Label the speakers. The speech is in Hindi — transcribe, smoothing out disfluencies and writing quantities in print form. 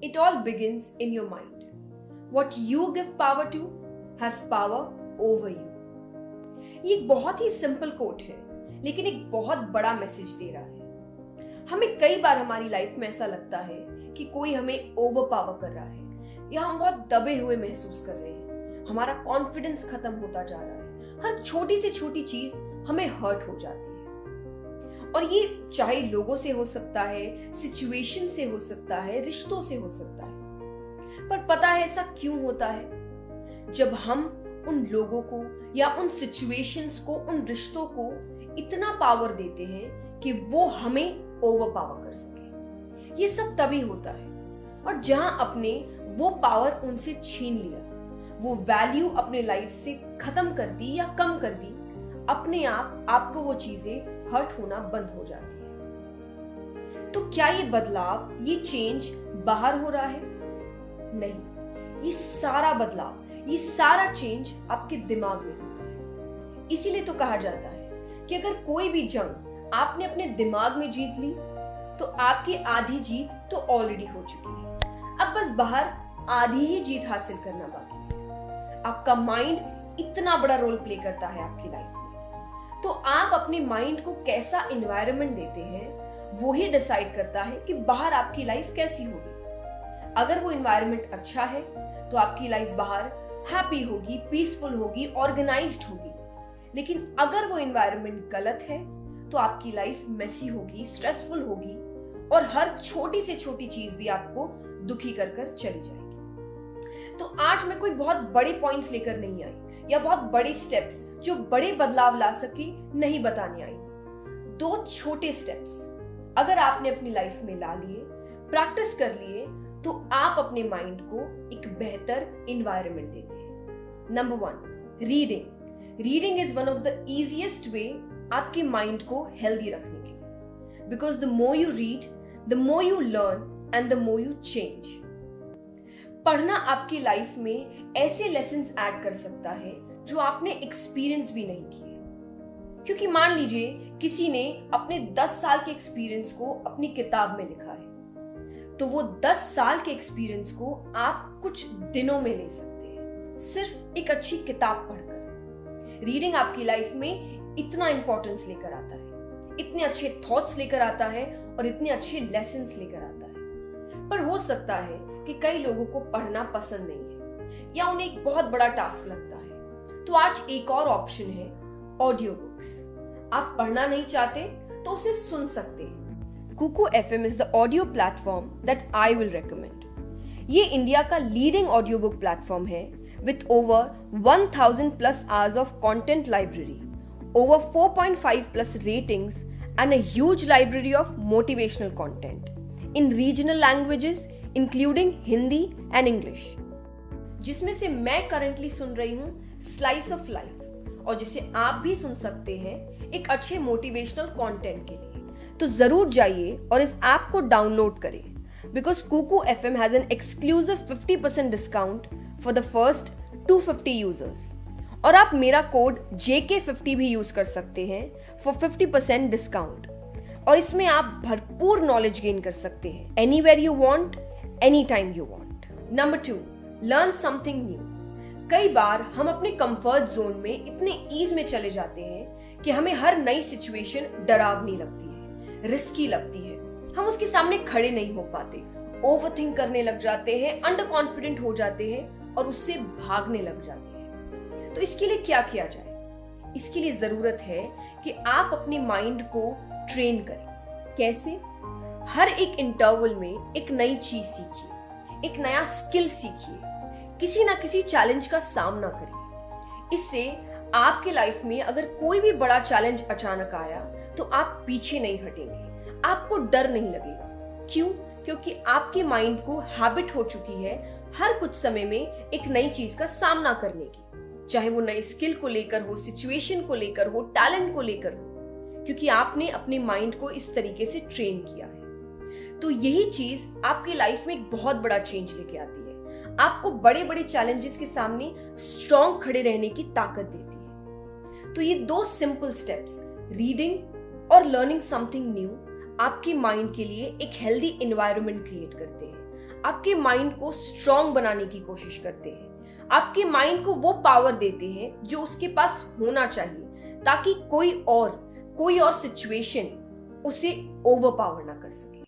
Speaker 1: It all begins in your mind. What you give power to has power over you. ये एक बहुत ही सिंपल कोट है, लेकिन एक बहुत बड़ा मैसेज दे रहा है। हमें कई बार हमारी लाइफ में ऐसा लगता है कि कोई हमें ओवर पावर कर रहा है या हम बहुत दबे हुए महसूस कर रहे हैं। हमारा कॉन्फिडेंस खत्म होता जा रहा है। हर छोटी से छोटी चीज हमें हर्ट हो जाती है। और ये चाहे लोगों से हो सकता है, सिचुएशन से हो सकता है, रिश्तों से हो सकता है। पर पता है ऐसा क्यों होता है? जब हम उन लोगों को या उन सिचुएशंस को, उन रिश्तों को इतना पावर देते हैं कि वो हमें ओवर पावर कर सके। ये सब तभी होता है और जहां अपने वो पावर उनसे छीन लिया, वो वैल्यू अपने लाइफ से खत्म कर दी या कम कर दी, अपने आप आपको वो चीजें हर्ट होना बंद हो जाती है। तो क्या ये बदलाव, ये चेंज बाहर हो रहा है? नहीं, ये सारा बदलाव, ये सारा चेंज आपके दिमाग में होता है। इसीलिए तो कहा जाता है कि अगर कोई भी जंग आपने अपने दिमाग में जीत ली तो आपकी आधी जीत तो ऑलरेडी हो चुकी है। अब बस बाहर आधी ही जीत हासिल करना बाकी है। आपका माइंड इतना बड़ा रोल प्ले करता है आपकी लाइफ में। तो आप अपने माइंड को कैसा एनवायरनमेंट देते हैं, वो ही डिसाइड करता है कि बाहर आपकी लाइफ कैसी होगी। अगर वो एनवायरनमेंट अच्छा है तो आपकी लाइफ बाहर हैप्पी होगी, पीसफुल होगी, ऑर्गेनाइज्ड होगी। लेकिन अगर वो एनवायरनमेंट गलत है तो आपकी लाइफ मेसी होगी, स्ट्रेसफुल होगी और हर छोटी से छोटी चीज भी आपको दुखी कर कर चली जाएगी। तो आज मैं कोई बहुत बड़े पॉइंट्स लेकर नहीं आई या बहुत बड़े स्टेप्स जो बड़े बदलाव ला सके नहीं बताने आई। 2 छोटे स्टेप्स अगर आपने अपनी लाइफ में ला लिए, प्रैक्टिस कर लिए, तो आप अपने माइंड को एक बेहतर एनवायरनमेंट देते हैं। Number 1, reading. Reading is one of the easiest way आपके माइंड को हेल्दी रखने के लिए, because the more you read, the more you learn and the more you change. पढ़ना आपकी लाइफ में ऐसे लेसन्स ऐड कर सकता है जो आपने एक्सपीरियंस भी नहीं किए। क्योंकि मान लीजिए किसी ने अपने 10 साल के एक्सपीरियंस को अपनी किताब में लिखा है, तो वो 10 साल के एक्सपीरियंस को आप कुछ दिनों में ले सकते हैं, सिर्फ एक अच्छी किताब पढ़कर। रीडिंग आपकी लाइफ में इतना इंपॉर्टेंस लेकर आता है, इतने अच्छे थॉट्स लेकर आता है और इतने अच्छे लेसन्स लेकर आता है। पर हो सकता है कि कई लोगों को पढ़ना पसंद नहीं है या उन्हें एक बहुत बड़ा टास्क लगता है। तो आज एक और ऑप्शन है, ऑडियो बुक्स। आप पढ़ना नहीं चाहते तो उसे सुन सकते हैं। Kuku FM is the audio platform that I will recommend. ये इंडिया का लीडिंग ऑडियो बुक प्लेटफॉर्म है with over 1000+ hours of content library, over 4.5+ ratings and a huge library of motivational content in regional languages including Hindi and English, जिसमें से मैं करंटली सुन रही हूँ स्लाइस ऑफ लाइफ और जिसे आप भी सुन सकते हैं एक अच्छे मोटिवेशनल कंटेंट के लिए। तो जरूर जाइए और इस ऐप को डाउनलोड करें, because Kuku FM has an exclusive 50% discount for the first 250 users. और आप मेरा कोड JK50 भी यूज कर सकते हैं फॉर 50% डिस्काउंट। और इसमें आप भरपूर नॉलेज गेन कर सकते हैं, anywhere you want, any time you want. Number 2, learn something new. कई बार हम अपने कंफर्ट जोन में इतने ईज में चले जाते हैं कि हमें हर नई सिचुएशन डरावनी लगती है, रिस्की लगती है। हम उसके सामने खड़े नहीं हो पाते, ओवरथिंक करने लग जाते हैं, अंडर कॉन्फिडेंट हो जाते हैं और उससे भागने लग जाते हैं। तो इसके लिए क्या किया जाए? इसके लिए जरूरत है कि आप अपने माइंड को ट्रेन करें। कैसे? हर एक इंटरवल में एक नई चीज सीखिए, एक नया स्किल सीखिए, किसी ना किसी चैलेंज का सामना करिए। इससे आपके लाइफ में अगर कोई भी बड़ा चैलेंज अचानक आया तो आप पीछे नहीं हटेंगे, आपको डर नहीं लगेगा। क्यों? क्योंकि आपके माइंड को हैबिट हो चुकी है हर कुछ समय में एक नई चीज का सामना करने की, चाहे वो नए स्किल को लेकर हो, सिचुएशन को लेकर हो, टैलेंट को लेकर हो, क्योंकि आपने अपने माइंड को इस तरीके से ट्रेन किया है। तो यही चीज आपकी लाइफ में एक बहुत बड़ा चेंज लेके आती है, आपको बड़े बड़े चैलेंजेस के सामने स्ट्रॉन्ग खड़े रहने की ताकत देती है। तो ये 2 सिंपल स्टेप्स, रीडिंग और लर्निंग समथिंग न्यू, आपके माइंड के लिए एक हेल्दी एनवायरनमेंट क्रिएट करते हैं, आपके माइंड को स्ट्रांग बनाने की कोशिश करते हैं, आपके माइंड को वो पावर देते हैं जो उसके पास होना चाहिए, ताकि कोई और सिचुएशन उसे ओवरपावर ना कर सके।